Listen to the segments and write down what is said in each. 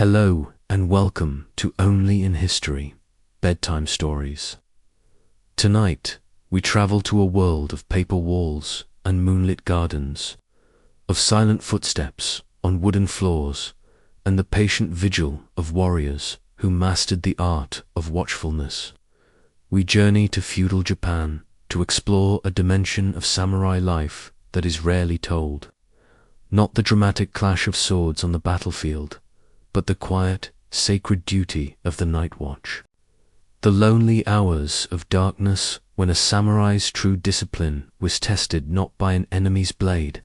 Hello and welcome to Only in History Bedtime Stories. Tonight, we travel to a world of paper walls and moonlit gardens, of silent footsteps on wooden floors, and the patient vigil of warriors who mastered the art of watchfulness. We journey to feudal Japan to explore a dimension of samurai life that is rarely told. Not the dramatic clash of swords on the battlefield, but the quiet, sacred duty of the night watch. The lonely hours of darkness when a samurai's true discipline was tested not by an enemy's blade,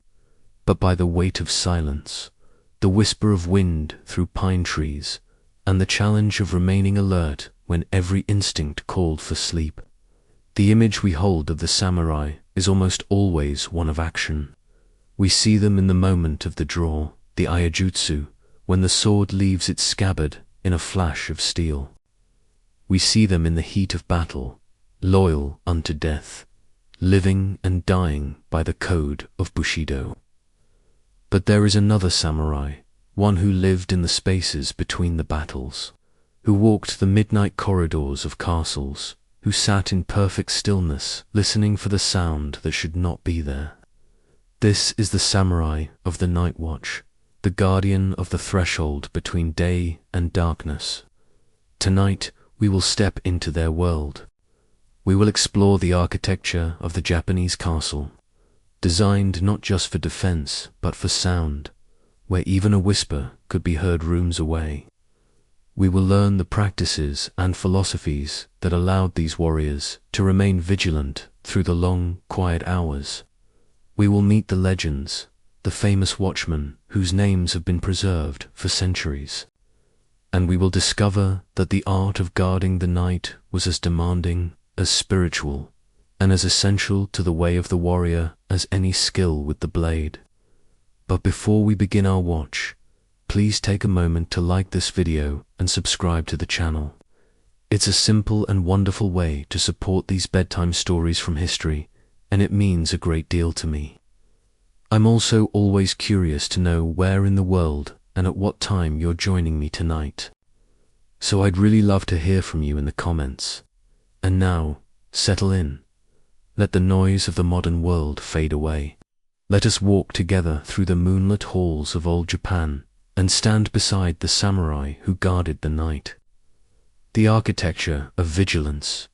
but by the weight of silence, the whisper of wind through pine trees, and the challenge of remaining alert when every instinct called for sleep. The image we hold of the samurai is almost always one of action. We see them in the moment of the draw, the iajutsu, when the sword leaves its scabbard in a flash of steel. We see them in the heat of battle, loyal unto death, living and dying by the code of Bushidō. But there is another samurai, one who lived in the spaces between the battles, who walked the midnight corridors of castles, who sat in perfect stillness, listening for the sound that should not be there. This is the samurai of the night watch, the guardian of the threshold between day and darkness. Tonight, we will step into their world. We will explore the architecture of the Japanese castle, designed not just for defense, but for sound, where even a whisper could be heard rooms away. We will learn the practices and philosophies that allowed these warriors to remain vigilant through the long, quiet hours. We will meet the legends, the famous watchmen whose names have been preserved for centuries. And we will discover that the art of guarding the night was as demanding, as spiritual, and as essential to the way of the warrior as any skill with the blade. But before we begin our watch, please take a moment to like this video and subscribe to the channel. It's a simple and wonderful way to support these bedtime stories from history, and it means a great deal to me. I'm also always curious to know where in the world and at what time you're joining me tonight. So I'd really love to hear from you in the comments. And now, settle in. Let the noise of the modern world fade away. Let us walk together through the moonlit halls of old Japan and stand beside the samurai who guarded the night. The architecture of vigilance,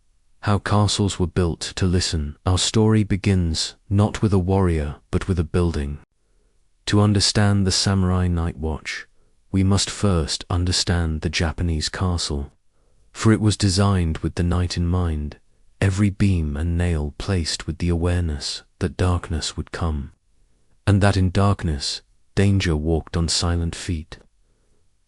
how castles were built to listen. Our story begins not with a warrior, but with a building. To understand the samurai night watch, we must first understand the Japanese castle, for it was designed with the night in mind, every beam and nail placed with the awareness that darkness would come, and that in darkness, danger walked on silent feet.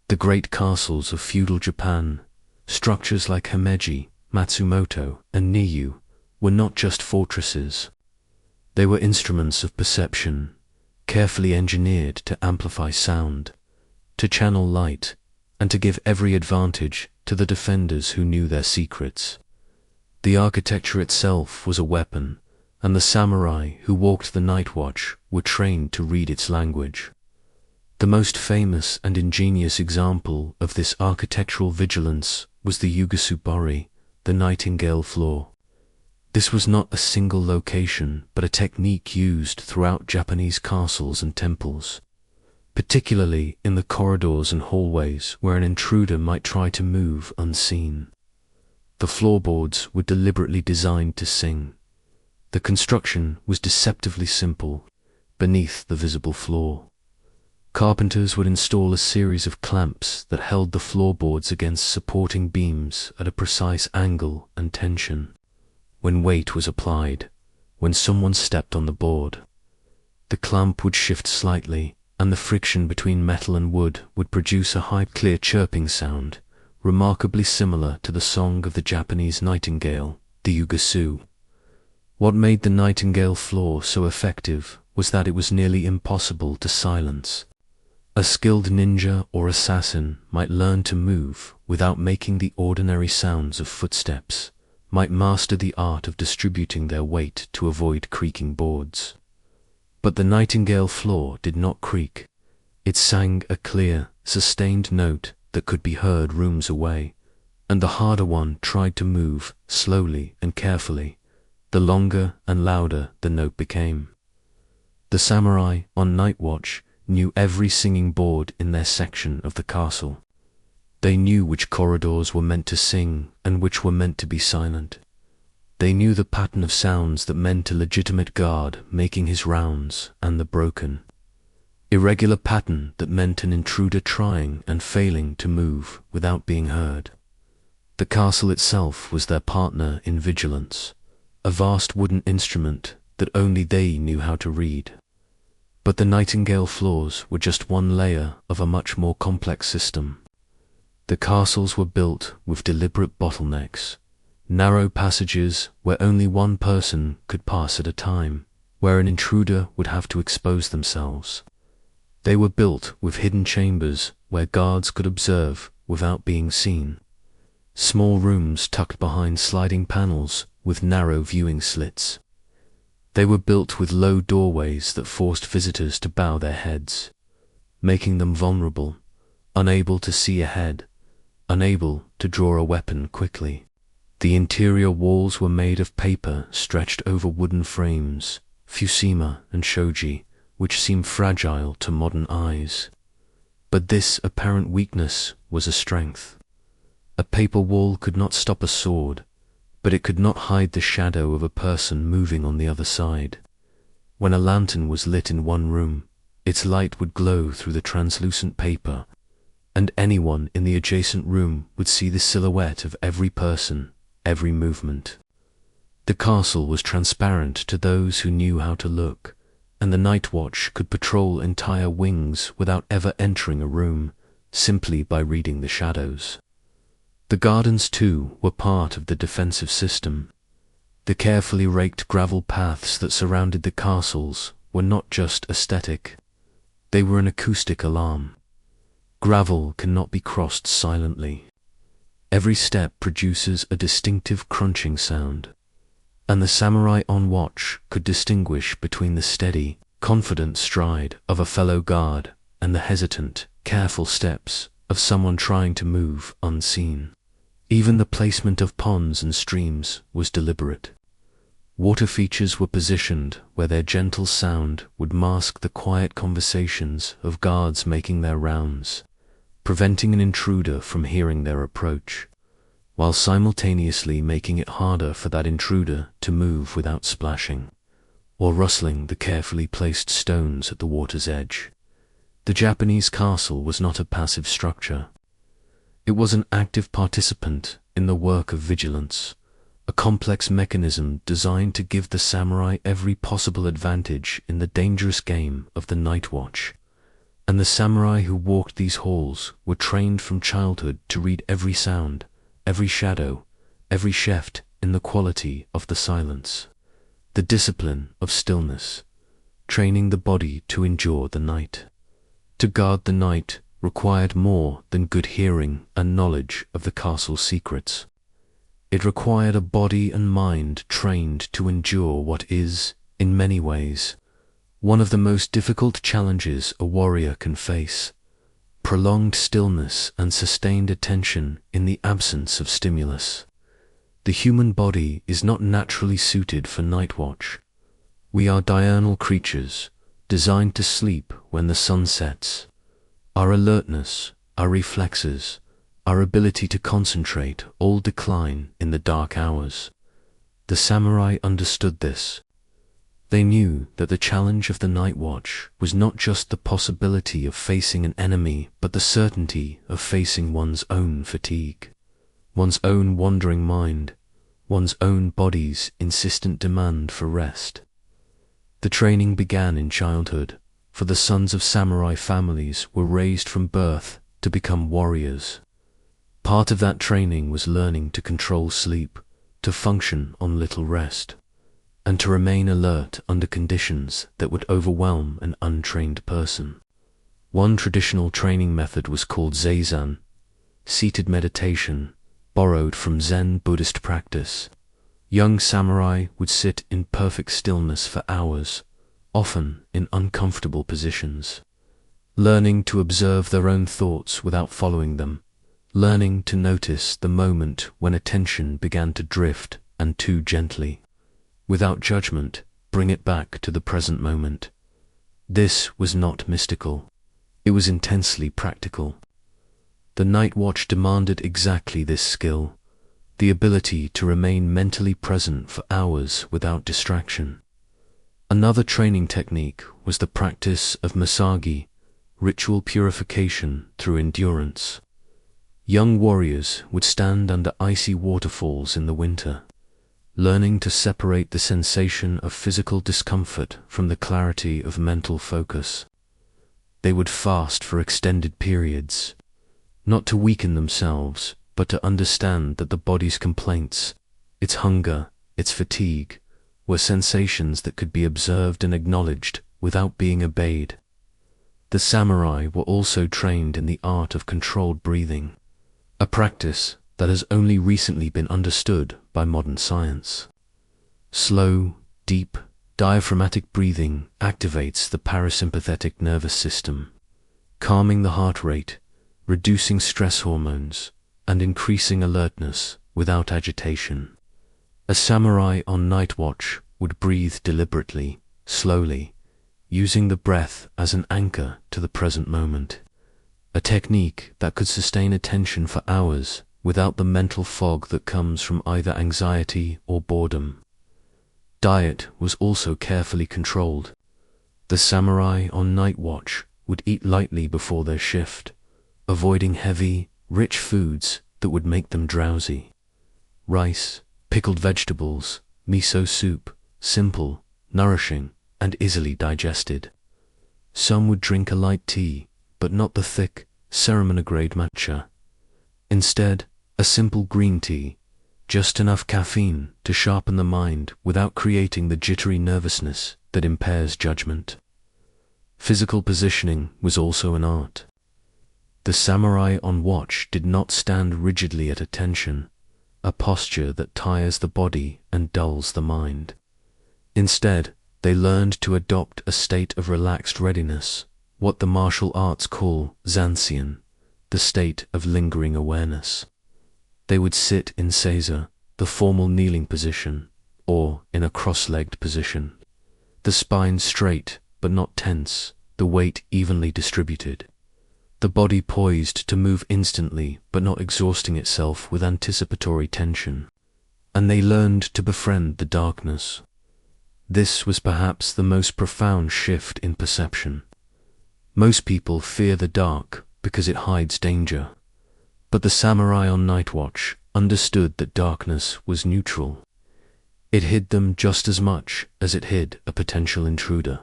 The great castles of feudal Japan, structures like Himeji, Matsumoto, and Niyu, were not just fortresses. They were instruments of perception, carefully engineered to amplify sound, to channel light, and to give every advantage to the defenders who knew their secrets. The architecture itself was a weapon, and the samurai who walked the night watch were trained to read its language. The most famous and ingenious example of this architectural vigilance was the Yugasubari, the Nightingale floor. This was not a single location, but a technique used throughout Japanese castles and temples, particularly in the corridors and hallways where an intruder might try to move unseen. The floorboards were deliberately designed to sing. The construction was deceptively simple, beneath the visible floor. Carpenters would install a series of clamps that held the floorboards against supporting beams at a precise angle and tension. When weight was applied, when someone stepped on the board, the clamp would shift slightly, and the friction between metal and wood would produce a high, clear chirping sound, remarkably similar to the song of the Japanese nightingale, the yugasu. What made the Nightingale floor so effective was that it was nearly impossible to silence. A skilled ninja or assassin might learn to move without making the ordinary sounds of footsteps, might master the art of distributing their weight to avoid creaking boards. But the Nightingale floor did not creak. It sang a clear, sustained note that could be heard rooms away, and the harder one tried to move slowly and carefully, the longer and louder the note became. The samurai on night watch knew every singing board in their section of the castle. They knew which corridors were meant to sing and which were meant to be silent. They knew the pattern of sounds that meant a legitimate guard making his rounds and the broken, irregular pattern that meant an intruder trying and failing to move without being heard. The castle itself was their partner in vigilance, a vast wooden instrument that only they knew how to read. But the Nightingale floors were just one layer of a much more complex system. The castles were built with deliberate bottlenecks, narrow passages where only one person could pass at a time, where an intruder would have to expose themselves. They were built with hidden chambers where guards could observe without being seen. Small rooms tucked behind sliding panels with narrow viewing slits. They were built with low doorways that forced visitors to bow their heads, making them vulnerable, unable to see ahead, unable to draw a weapon quickly. The interior walls were made of paper stretched over wooden frames, fusima and shoji, which seemed fragile to modern eyes. But this apparent weakness was a strength. A paper wall could not stop a sword, but it could not hide the shadow of a person moving on the other side. When a lantern was lit in one room, its light would glow through the translucent paper, and anyone in the adjacent room would see the silhouette of every person, every movement. The castle was transparent to those who knew how to look, and the night watch could patrol entire wings without ever entering a room, simply by reading the shadows. The gardens, too, were part of the defensive system. The carefully raked gravel paths that surrounded the castles were not just aesthetic. They were an acoustic alarm. Gravel cannot be crossed silently. Every step produces a distinctive crunching sound, and the samurai on watch could distinguish between the steady, confident stride of a fellow guard and the hesitant, careful steps of someone trying to move unseen. Even the placement of ponds and streams was deliberate. Water features were positioned where their gentle sound would mask the quiet conversations of guards making their rounds, preventing an intruder from hearing their approach, while simultaneously making it harder for that intruder to move without splashing, or rustling the carefully placed stones at the water's edge. The Japanese castle was not a passive structure. It was an active participant in the work of vigilance, a complex mechanism designed to give the samurai every possible advantage in the dangerous game of the night watch. And the samurai who walked these halls were trained from childhood to read every sound, every shadow, every shift in the quality of the silence, the discipline of stillness, training the body to endure the night. To guard the night required more than good hearing and knowledge of the castle's secrets. It required a body and mind trained to endure what is, in many ways, one of the most difficult challenges a warrior can face: prolonged stillness and sustained attention in the absence of stimulus. The human body is not naturally suited for night watch. We are diurnal creatures, designed to sleep when the sun sets. Our alertness, our reflexes, our ability to concentrate all decline in the dark hours. The samurai understood this. They knew that the challenge of the night watch was not just the possibility of facing an enemy, but the certainty of facing one's own fatigue, one's own wandering mind, one's own body's insistent demand for rest. The training began in childhood, for the sons of samurai families were raised from birth to become warriors. Part of that training was learning to control sleep, to function on little rest, and to remain alert under conditions that would overwhelm an untrained person. One traditional training method was called Zazen, seated meditation, borrowed from Zen Buddhist practice. Young samurai would sit in perfect stillness for hours, often in uncomfortable positions. learning to observe their own thoughts without following them, learning to notice the moment when attention began to drift and too gently, without judgment, bring it back to the present moment. This was not mystical. It was intensely practical. The night watch demanded exactly this skill, the ability to remain mentally present for hours without distraction. Another training technique was the practice of Musashi, ritual purification through endurance. Young warriors would stand under icy waterfalls in the winter, learning to separate the sensation of physical discomfort from the clarity of mental focus. They would fast for extended periods, not to weaken themselves, but to understand that the body's complaints, its hunger, its fatigue, were sensations that could be observed and acknowledged without being obeyed. The samurai were also trained in the art of controlled breathing, a practice that has only recently been understood by modern science. Slow, deep, diaphragmatic breathing activates the parasympathetic nervous system, calming the heart rate, reducing stress hormones, and increasing alertness without agitation. A samurai on night watch would breathe deliberately, slowly, using the breath as an anchor to the present moment, a technique that could sustain attention for hours without the mental fog that comes from either anxiety or boredom. Diet was also carefully controlled. The samurai on night watch would eat lightly before their shift, avoiding heavy, rich foods that would make them drowsy. Rice, pickled vegetables, miso soup, simple, nourishing, and easily digested. Some would drink a light tea, but not the thick, ceremony-grade matcha. Instead, a simple green tea, just enough caffeine to sharpen the mind without creating the jittery nervousness that impairs judgment. Physical positioning was also an art. The samurai on watch did not stand rigidly at attention, a posture that tires the body and dulls the mind. Instead, they learned to adopt a state of relaxed readiness, what the martial arts call zanshin, the state of lingering awareness. They would sit in seiza, the formal kneeling position, or in a cross-legged position, the spine straight but not tense, the weight evenly distributed, the body poised to move instantly but not exhausting itself with anticipatory tension. And they learned to befriend the darkness. This was perhaps the most profound shift in perception. Most people fear the dark because it hides danger, but the samurai on night watch understood that darkness was neutral. It hid them just as much as it hid a potential intruder.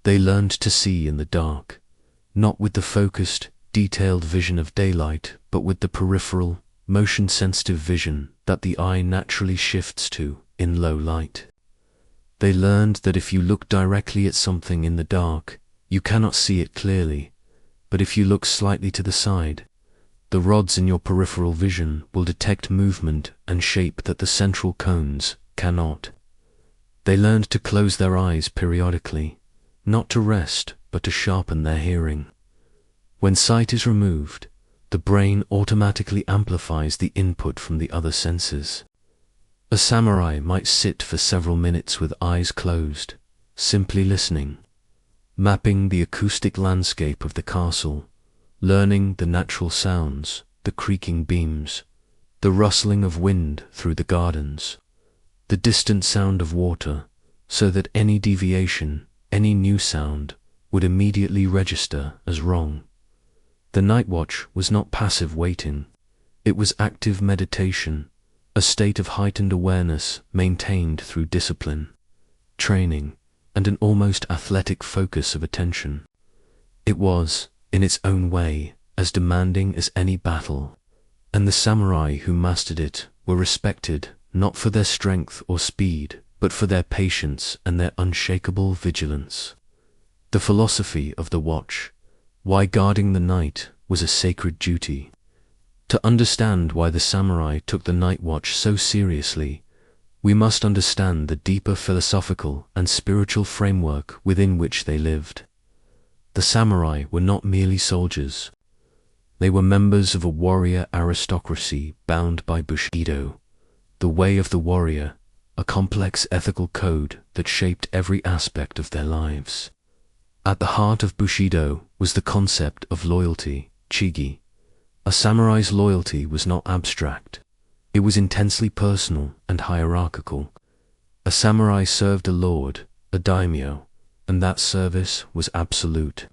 They learned to see in the dark, not with the focused, detailed vision of daylight, but with the peripheral, motion-sensitive vision that the eye naturally shifts to in low light. They learned that if you look directly at something in the dark, you cannot see it clearly, but if you look slightly to the side, the rods in your peripheral vision will detect movement and shape that the central cones cannot. They learned to close their eyes periodically, not to rest, but to sharpen their hearing. When sight is removed, the brain automatically amplifies the input from the other senses. A samurai might sit for several minutes with eyes closed, simply listening, mapping the acoustic landscape of the castle, learning the natural sounds, the creaking beams, the rustling of wind through the gardens, the distant sound of water, so that any deviation, any new sound, would immediately register as wrong. The night watch was not passive waiting. It was active meditation, a state of heightened awareness maintained through discipline, training, and an almost athletic focus of attention. It was, in its own way, as demanding as any battle, and the samurai who mastered it were respected not for their strength or speed, but for their patience and their unshakable vigilance. The philosophy of the watch, why guarding the night was a sacred duty. To understand why the samurai took the night watch so seriously, we must understand the deeper philosophical and spiritual framework within which they lived. The samurai were not merely soldiers. They were members of a warrior aristocracy bound by Bushidō, the way of the warrior, a complex ethical code that shaped every aspect of their lives. At the heart of Bushidō was the concept of loyalty, chigi. A samurai's loyalty was not abstract. It was intensely personal and hierarchical. A samurai served a lord, a daimyo, and that service was absolute.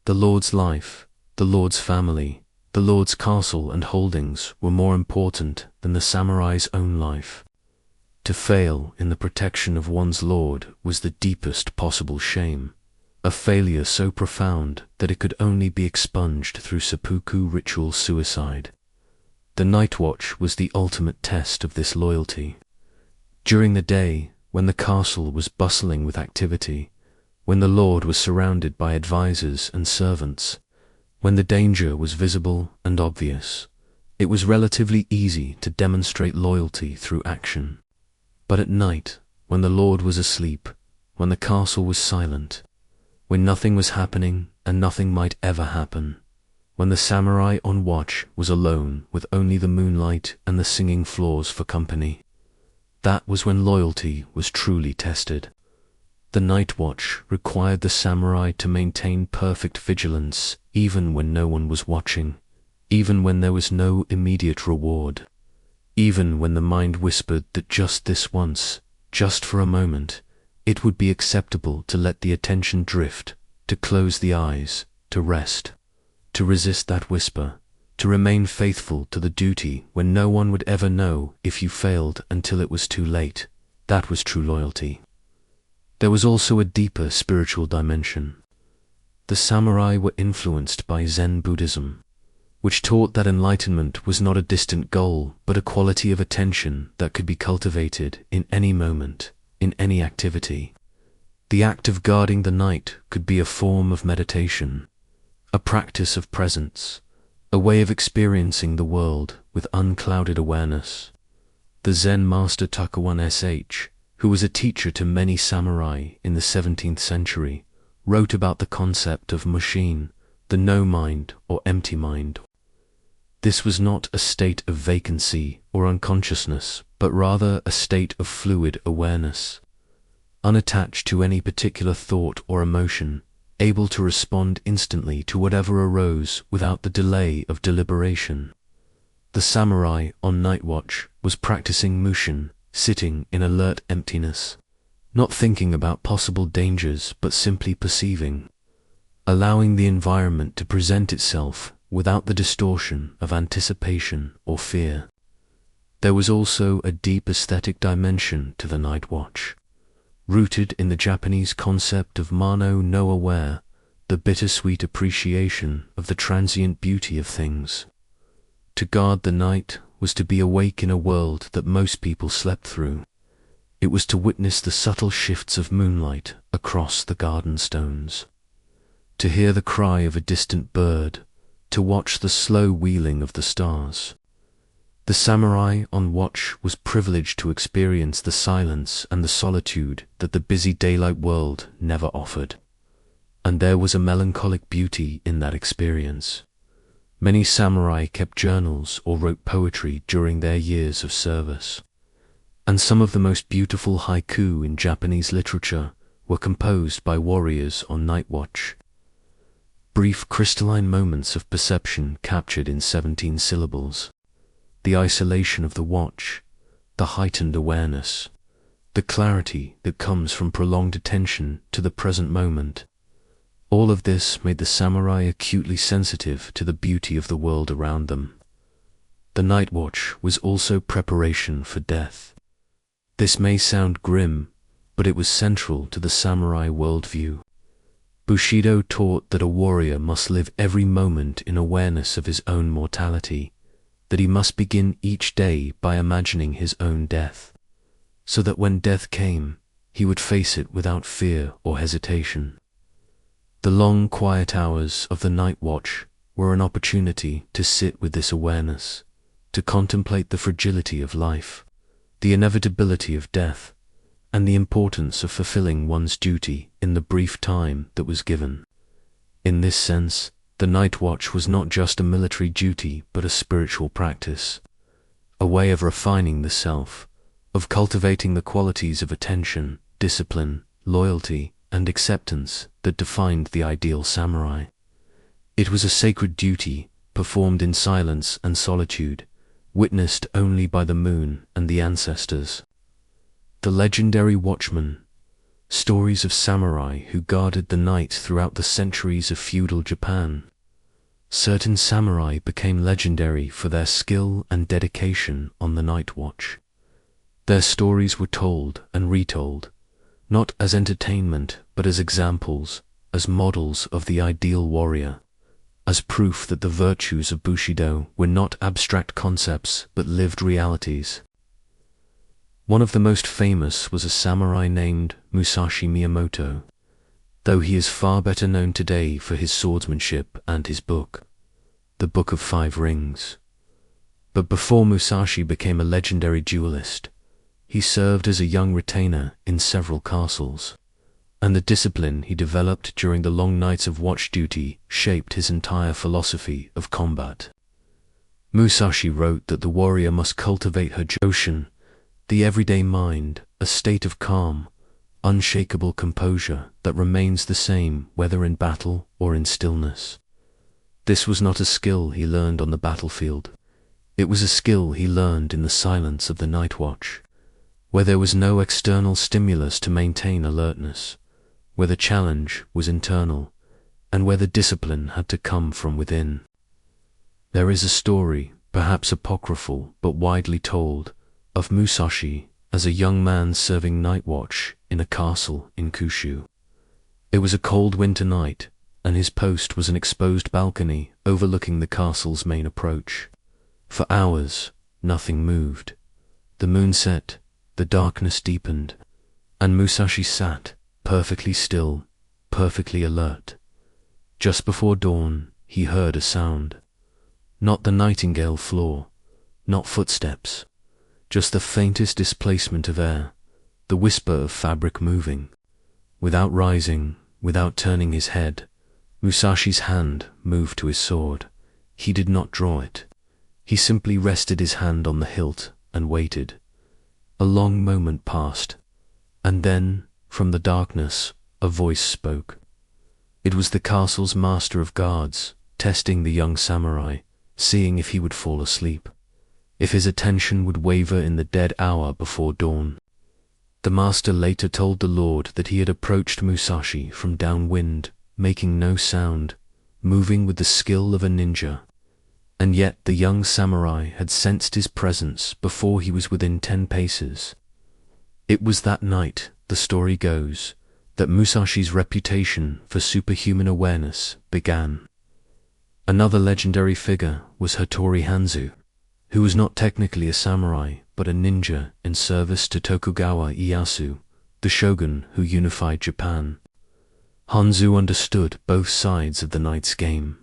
The lord's life, the lord's family, the lord's castle and holdings were more important than the samurai's own life. To fail in the protection of one's lord was the deepest possible shame, a failure so profound that it could only be expunged through seppuku ritual suicide. The night watch was the ultimate test of this loyalty. During the day, when the castle was bustling with activity, when the lord was surrounded by advisors and servants, when the danger was visible and obvious, it was relatively easy to demonstrate loyalty through action. But at night, when the lord was asleep, when the castle was silent, when nothing was happening and nothing might ever happen, when the samurai on watch was alone with only the moonlight and the singing floors for company, that was when loyalty was truly tested. The night watch required the samurai to maintain perfect vigilance even when no one was watching, even when there was no immediate reward, even when the mind whispered that just this once, just for a moment, it would be acceptable to let the attention drift, to close the eyes, to rest, to resist that whisper, to remain faithful to the duty when no one would ever know if you failed until it was too late. That was true loyalty. There was also a deeper spiritual dimension. The samurai were influenced by Zen Buddhism, which taught that enlightenment was not a distant goal, but a quality of attention that could be cultivated in any moment, in any activity. The act of guarding the night could be a form of meditation, a practice of presence, a way of experiencing the world with unclouded awareness. The Zen master Takuwan Sh., who was a teacher to many samurai in the 17th century, wrote about the concept of mushin, the no mind or empty mind. This was not a state of vacancy or unconsciousness, but rather a state of fluid awareness, unattached to any particular thought or emotion, able to respond instantly to whatever arose without the delay of deliberation. The samurai on night watch was practicing mushin, sitting in alert emptiness, not thinking about possible dangers but simply perceiving, allowing the environment to present itself without the distortion of anticipation or fear. There was also a deep aesthetic dimension to the night watch, rooted in the Japanese concept of mano no aware, the bittersweet appreciation of the transient beauty of things. To guard the night was to be awake in a world that most people slept through. It was to witness the subtle shifts of moonlight across the garden stones, to hear the cry of a distant bird, to watch the slow wheeling of the stars. The samurai on watch was privileged to experience the silence and the solitude that the busy daylight world never offered. And there was a melancholic beauty in that experience. Many samurai kept journals or wrote poetry during their years of service, and some of the most beautiful haiku in Japanese literature were composed by warriors on night watch. Brief crystalline moments of perception captured in 17 syllables. The isolation of the watch, the heightened awareness, the clarity that comes from prolonged attention to the present moment. All of this made the samurai acutely sensitive to the beauty of the world around them. The night watch was also preparation for death. This may sound grim, but it was central to the samurai worldview. Bushidō taught that a warrior must live every moment in awareness of his own mortality, that he must begin each day by imagining his own death, so that when death came, he would face it without fear or hesitation. The long, quiet hours of the night watch were an opportunity to sit with this awareness, to contemplate the fragility of life, the inevitability of death, and the importance of fulfilling one's duty in the brief time that was given. In this sense, the night watch was not just a military duty but a spiritual practice, a way of refining the self, of cultivating the qualities of attention, discipline, loyalty, and acceptance that defined the ideal samurai. It was a sacred duty, performed in silence and solitude, witnessed only by the moon and the ancestors. The legendary watchmen, stories of samurai who guarded the night throughout the centuries of feudal Japan. Certain samurai became legendary for their skill and dedication on the night watch. Their stories were told and retold, not as entertainment but as examples, as models of the ideal warrior, as proof that the virtues of Bushidō were not abstract concepts but lived realities. One of the most famous was a samurai named Musashi Miyamoto, though he is far better known today for his swordsmanship and his book, The Book of Five Rings. But before Musashi became a legendary duelist, he served as a young retainer in several castles, and the discipline he developed during the long nights of watch duty shaped his entire philosophy of combat. Musashi wrote that the warrior must cultivate her joshin, the everyday mind, a state of calm, unshakable composure that remains the same whether in battle or in stillness. This was not a skill he learned on the battlefield. It was a skill he learned in the silence of the night watch, where there was no external stimulus to maintain alertness, where the challenge was internal, and where the discipline had to come from within. There is a story, perhaps apocryphal but widely told, of Musashi as a young man serving night watch in a castle in Kyushu. It was a cold winter night, and his post was an exposed balcony overlooking the castle's main approach. For hours, nothing moved. The moon set, the darkness deepened, and Musashi sat, perfectly still, perfectly alert. Just before dawn, he heard a sound. Not the Nightingale floor, not footsteps, just the faintest displacement of air, the whisper of fabric moving. Without rising, without turning his head, Musashi's hand moved to his sword. He did not draw it. He simply rested his hand on the hilt and waited. A long moment passed, and then, from the darkness, a voice spoke. It was the castle's master of guards, testing the young samurai, seeing if he would fall asleep, if his attention would waver in the dead hour before dawn. The master later told the lord that he had approached Musashi from downwind, making no sound, moving with the skill of a ninja, and yet the young samurai had sensed his presence before he was within 10 paces. It was that night, the story goes, that Musashi's reputation for superhuman awareness began. Another legendary figure was Hattori Hanzō, who was not technically a samurai but a ninja in service to Tokugawa Ieyasu, the shogun who unified Japan. Hanzō understood both sides of the night's game.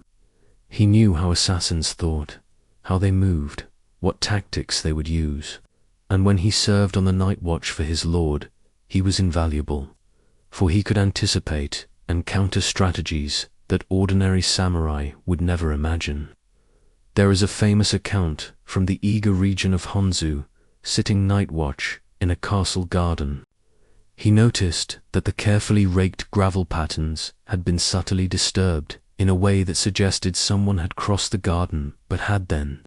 He knew how assassins thought, how they moved, what tactics they would use, and when he served on the night watch for his lord, he was invaluable, for he could anticipate and counter strategies that ordinary samurai would never imagine. There is a famous account from the Iga region of Hanzō, sitting night watch in a castle garden. He noticed that the carefully raked gravel patterns had been subtly disturbed in a way that suggested someone had crossed the garden but had then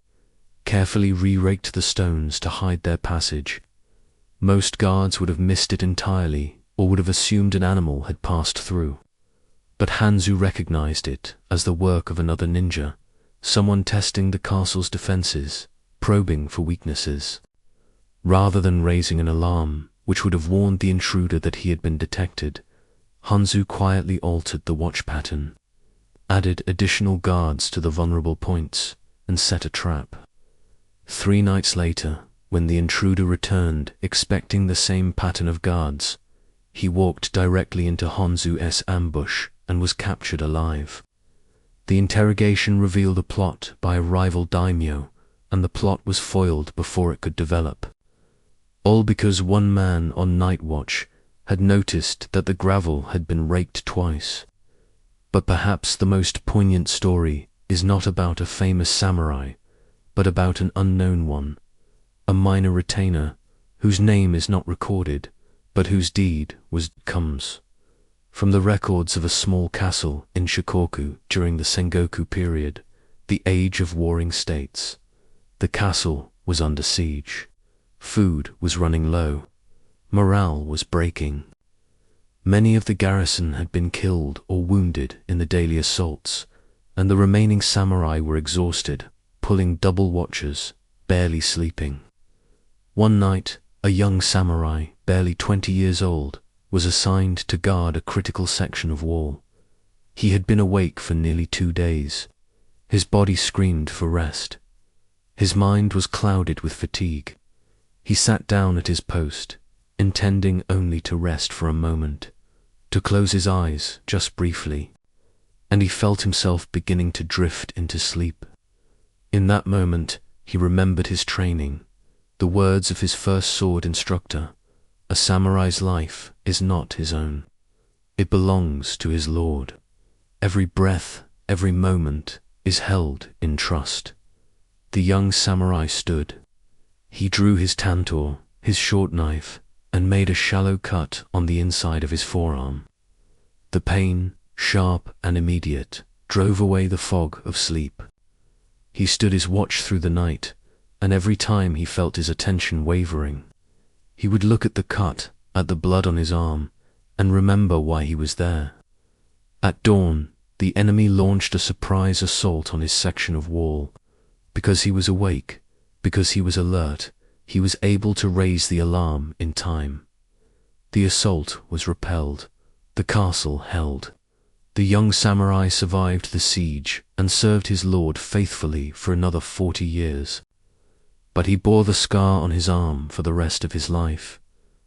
carefully re-raked the stones to hide their passage. Most guards would have missed it entirely or would have assumed an animal had passed through. But Hanzō recognized it as the work of another ninja, someone testing the castle's defenses, probing for weaknesses. Rather than raising an alarm, which would have warned the intruder that he had been detected, Hanzō quietly altered the watch pattern, added additional guards to the vulnerable points, and set a trap. 3 nights later, when the intruder returned expecting the same pattern of guards, he walked directly into Hanzō's ambush and was captured alive. The interrogation revealed a plot by a rival daimyo, and the plot was foiled before it could develop. All because one man on night watch had noticed that the gravel had been raked twice. But perhaps the most poignant story is not about a famous samurai, but about an unknown one, a minor retainer whose name is not recorded, but whose deed comes from the records of a small castle in Shikoku during the Sengoku period, the age of warring states. The castle was under siege. Food was running low. Morale was breaking. Many of the garrison had been killed or wounded in the daily assaults, and the remaining samurai were exhausted, pulling double watches, barely sleeping. One night, a young samurai, barely 20 years old, was assigned to guard a critical section of wall. He had been awake for nearly 2 days. His body screamed for rest. His mind was clouded with fatigue. He sat down at his post, intending only to rest for a moment, to close his eyes just briefly, and he felt himself beginning to drift into sleep. In that moment, he remembered his training, the words of his first sword instructor: "A samurai's life is not his own. It belongs to his lord. Every breath, every moment is held in trust." The young samurai stood. He drew his tantor, his short knife, and made a shallow cut on the inside of his forearm. The pain, sharp and immediate, drove away the fog of sleep. He stood his watch through the night, and every time he felt his attention wavering, he would look at the cut, at the blood on his arm, and remember why he was there. At dawn, the enemy launched a surprise assault on his section of wall. Because he was awake, because he was alert, he was able to raise the alarm in time. The assault was repelled, the castle held. The young samurai survived the siege and served his lord faithfully for another 40 years. But he bore the scar on his arm for the rest of his life,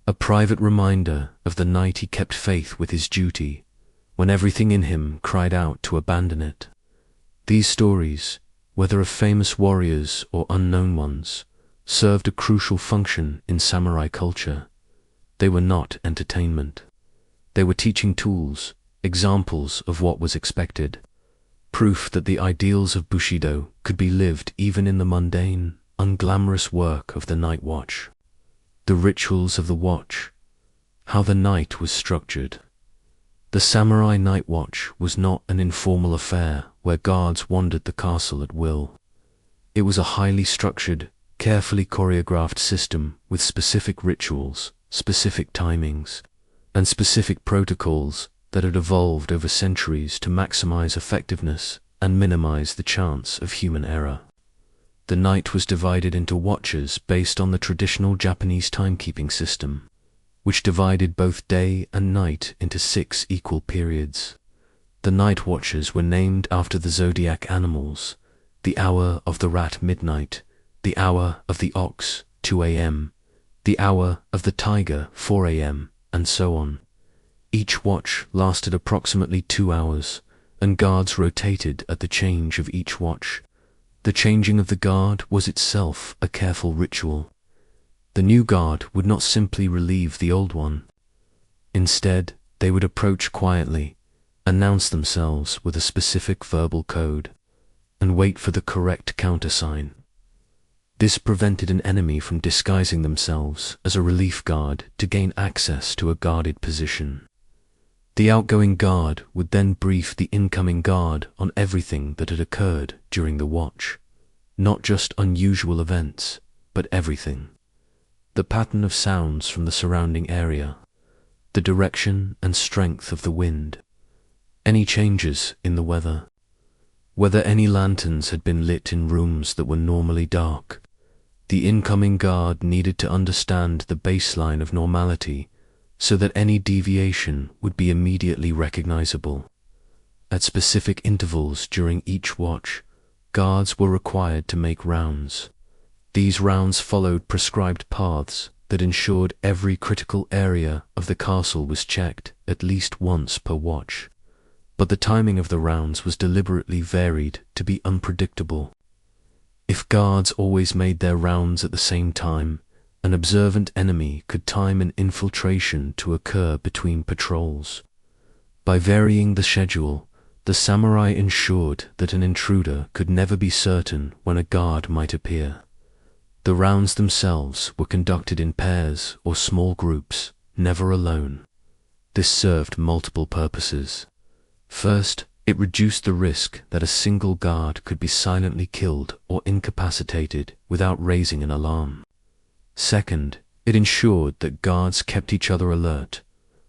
a private reminder of the night he kept faith with his duty, when everything in him cried out to abandon it. These stories, whether of famous warriors or unknown ones, served a crucial function in samurai culture. They were not entertainment. They were teaching tools, examples of what was expected, proof that the ideals of Bushidō could be lived even in the mundane, unglamorous work of the night watch. The rituals of the watch, how the night was structured. The samurai night watch was not an informal affair where guards wandered the castle at will. It was a highly structured, carefully choreographed system with specific rituals, specific timings, and specific protocols that had evolved over centuries to maximize effectiveness and minimize the chance of human error. The night was divided into watches based on the traditional Japanese timekeeping system, which divided both day and night into 6 equal periods. The night watches were named after the zodiac animals: the hour of the rat, midnight; the hour of the ox, 2 a.m., the hour of the tiger, 4 a.m., and so on. Each watch lasted approximately 2 hours, and guards rotated at the change of each watch. The changing of the guard was itself a careful ritual. The new guard would not simply relieve the old one. Instead, they would approach quietly, announce themselves with a specific verbal code, and wait for the correct countersign. This prevented an enemy from disguising themselves as a relief guard to gain access to a guarded position. The outgoing guard would then brief the incoming guard on everything that had occurred during the watch, not just unusual events, but everything. The pattern of sounds from the surrounding area, the direction and strength of the wind, any changes in the weather, whether any lanterns had been lit in rooms that were normally dark. The incoming guard needed to understand the baseline of normality so that any deviation would be immediately recognizable. At specific intervals during each watch, guards were required to make rounds. These rounds followed prescribed paths that ensured every critical area of the castle was checked at least once per watch. But the timing of the rounds was deliberately varied to be unpredictable. If guards always made their rounds at the same time, an observant enemy could time an infiltration to occur between patrols. By varying the schedule, The samurai ensured that an intruder could never be certain when a guard might appear. The rounds themselves were conducted in pairs or small groups, never alone. This served multiple purposes. First, it reduced the risk that a single guard could be silently killed or incapacitated without raising an alarm. Second, it ensured that guards kept each other alert,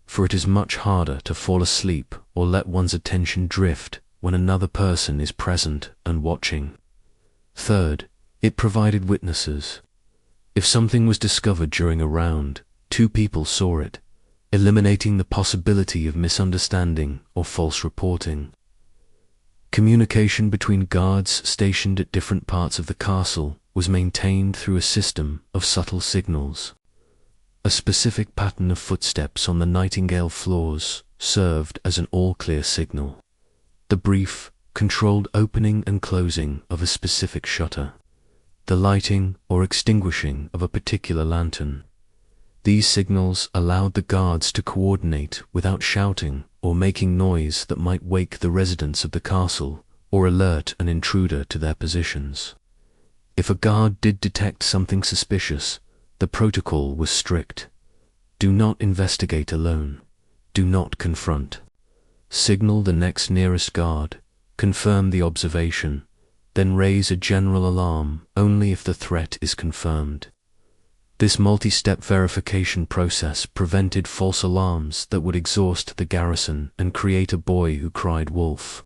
for it is much harder to fall asleep or let one's attention drift when another person is present and watching. Third, it provided witnesses. If something was discovered during a round, 2 people saw it, eliminating the possibility of misunderstanding or false reporting. Communication between guards stationed at different parts of the castle was maintained through a system of subtle signals. A specific pattern of footsteps on the Nightingale floors served as an all-clear signal. The brief, controlled opening and closing of a specific shutter. The lighting or extinguishing of a particular lantern. These signals allowed the guards to coordinate without shouting or making noise that might wake the residents of the castle or alert an intruder to their positions. If a guard did detect something suspicious, the protocol was strict. Do not investigate alone. Do not confront. Signal the next nearest guard, confirm the observation, then raise a general alarm only if the threat is confirmed. This multi-step verification process prevented false alarms that would exhaust the garrison and create a boy who cried wolf,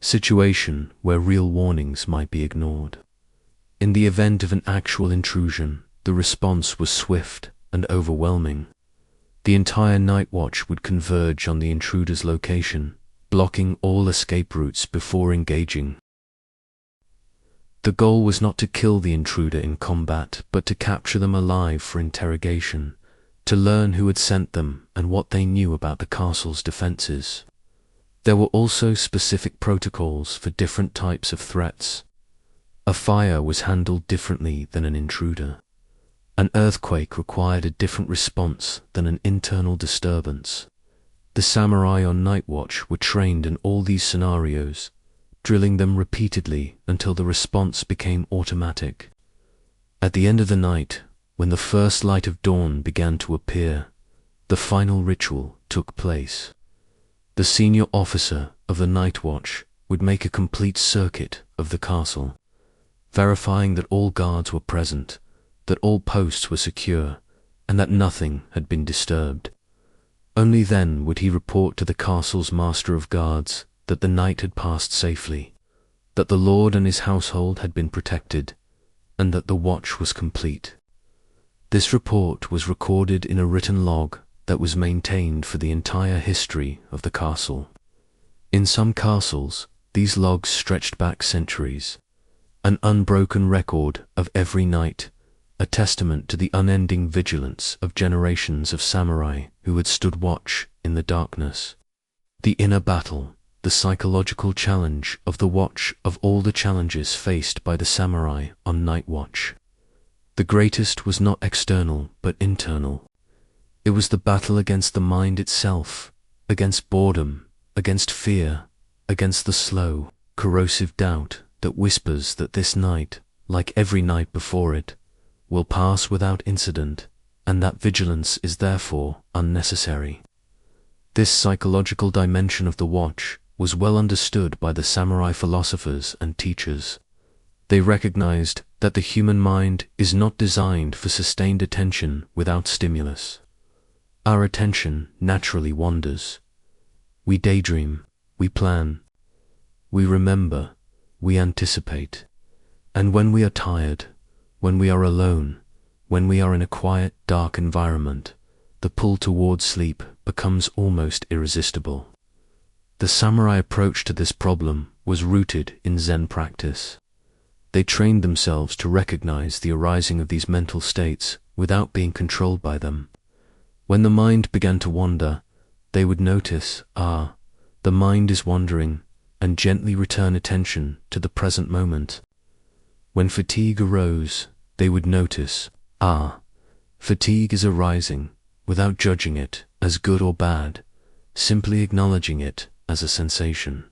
situation where real warnings might be ignored. In the event of an actual intrusion, the response was swift and overwhelming. The entire night watch would converge on the intruder's location, blocking all escape routes before engaging. The goal was not to kill the intruder in combat, but to capture them alive for interrogation, to learn who had sent them and what they knew about the castle's defenses. There were also specific protocols for different types of threats. A fire was handled differently than an intruder. An earthquake required a different response than an internal disturbance. The samurai on night watch were trained in all these scenarios, drilling them repeatedly until the response became automatic. At the end of the night, when the first light of dawn began to appear, the final ritual took place. The senior officer of the night watch would make a complete circuit of the castle, verifying that all guards were present, that all posts were secure, and that nothing had been disturbed. Only then would he report to the castle's master of guards that the night had passed safely, that the lord and his household had been protected, and that the watch was complete. This report was recorded in a written log that was maintained for the entire history of the castle. In some castles, these logs stretched back centuries, an unbroken record of every night, a testament to the unending vigilance of generations of samurai who had stood watch in the darkness. The inner battle, the psychological challenge of the watch of all the challenges faced by the samurai on night watch. The greatest was not external but internal. It was the battle against the mind itself, against boredom, against fear, against the slow, corrosive doubt that whispers that this night, like every night before it, will pass without incident, and that vigilance is therefore unnecessary. This psychological dimension of the watch was well understood by the samurai philosophers and teachers. They recognized that the human mind is not designed for sustained attention without stimulus. Our attention naturally wanders. We daydream, we plan, we remember, we anticipate, and when we are tired, when we are alone, when we are in a quiet, dark environment, the pull towards sleep becomes almost irresistible. The samurai approach to this problem was rooted in Zen practice. They trained themselves to recognize the arising of these mental states without being controlled by them. When the mind began to wander, they would notice, the mind is wandering, and gently return attention to the present moment. When fatigue arose, they would notice, fatigue is arising, without judging it as good or bad, simply acknowledging it as a sensation.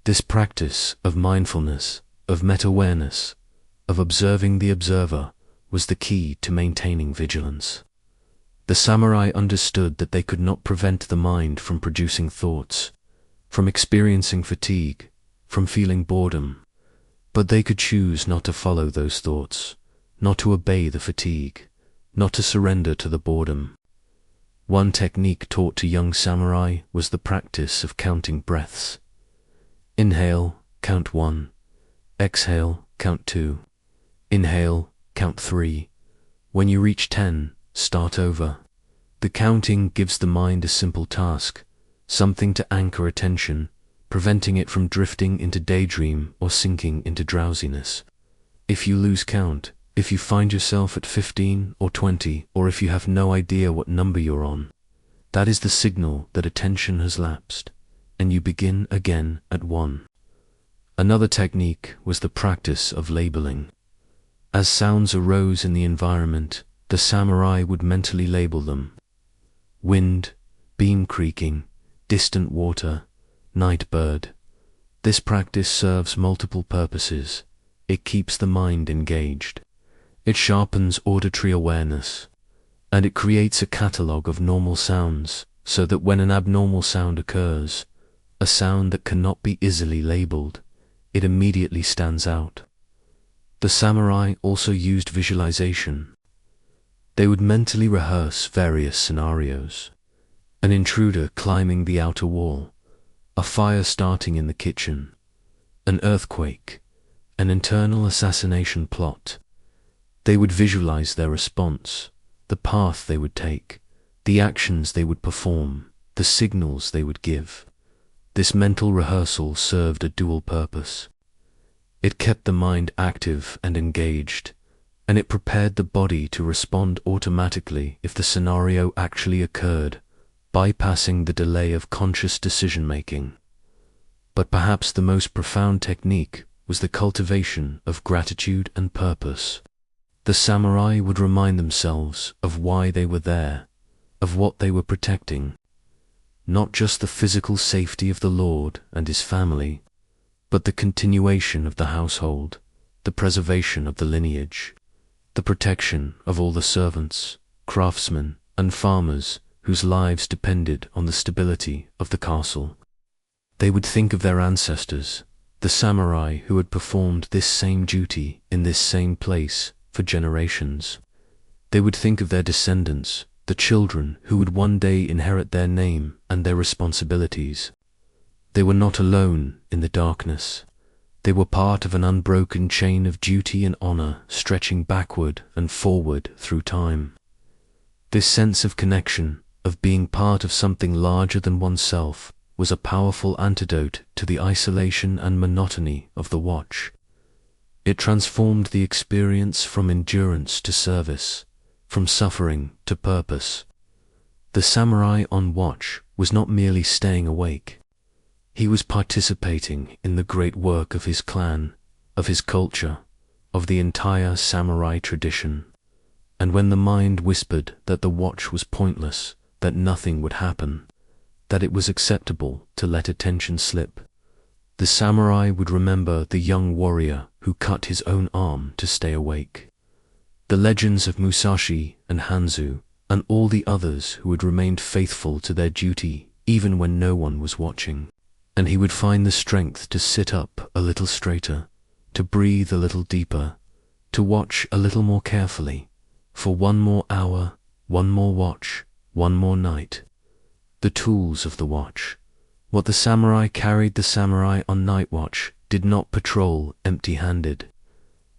This practice of mindfulness, of meta-awareness, of observing the observer, was the key to maintaining vigilance. The samurai understood that they could not prevent the mind from producing thoughts, from experiencing fatigue, from feeling boredom, but they could choose not to follow those thoughts, not to obey the fatigue, not to surrender to the boredom. One technique taught to young samurai was the practice of counting breaths. Inhale, count 1. Exhale, count 2. Inhale, count 3. When you reach 10, start over. The counting gives the mind a simple task, something to anchor attention, preventing it from drifting into daydream or sinking into drowsiness. If you lose count, if you find yourself at 15 or 20, or if you have no idea what number you're on, that is the signal that attention has lapsed, and you begin again at 1. Another technique was the practice of labeling. As sounds arose in the environment, the samurai would mentally label them. Wind, beam creaking, distant water, night bird. This practice serves multiple purposes. It keeps the mind engaged. It sharpens auditory awareness, and it creates a catalogue of normal sounds so that when an abnormal sound occurs, a sound that cannot be easily labeled, it immediately stands out. The samurai also used visualization. They would mentally rehearse various scenarios. An intruder climbing the outer wall, a fire starting in the kitchen, an earthquake, an internal assassination plot. They would visualize their response, the path they would take, the actions they would perform, the signals they would give. This mental rehearsal served a dual purpose. It kept the mind active and engaged, and it prepared the body to respond automatically if the scenario actually occurred, bypassing the delay of conscious decision-making. But perhaps the most profound technique was the cultivation of gratitude and purpose. The samurai would remind themselves of why they were there, of what they were protecting. Not just the physical safety of the lord and his family, but the continuation of the household, the preservation of the lineage, the protection of all the servants, craftsmen, and farmers whose lives depended on the stability of the castle. They would think of their ancestors, the samurai who had performed this same duty in this same place for generations. They would think of their descendants, the children who would one day inherit their name and their responsibilities. They were not alone in the darkness. They were part of an unbroken chain of duty and honor stretching backward and forward through time. This sense of connection, of being part of something larger than oneself, was a powerful antidote to the isolation and monotony of the watch. It transformed the experience from endurance to service, from suffering to purpose. The samurai on watch was not merely staying awake. He was participating in the great work of his clan, of his culture, of the entire samurai tradition. And when the mind whispered that the watch was pointless, that nothing would happen, that it was acceptable to let attention slip, the samurai would remember the young warrior who cut his own arm to stay awake. The legends of Musashi and Hanzō, and all the others who had remained faithful to their duty even when no one was watching. And he would find the strength to sit up a little straighter, to breathe a little deeper, to watch a little more carefully, for one more hour, one more watch, one more night. The tools of the watch. What the samurai carried, the samurai on night watch did not patrol empty-handed.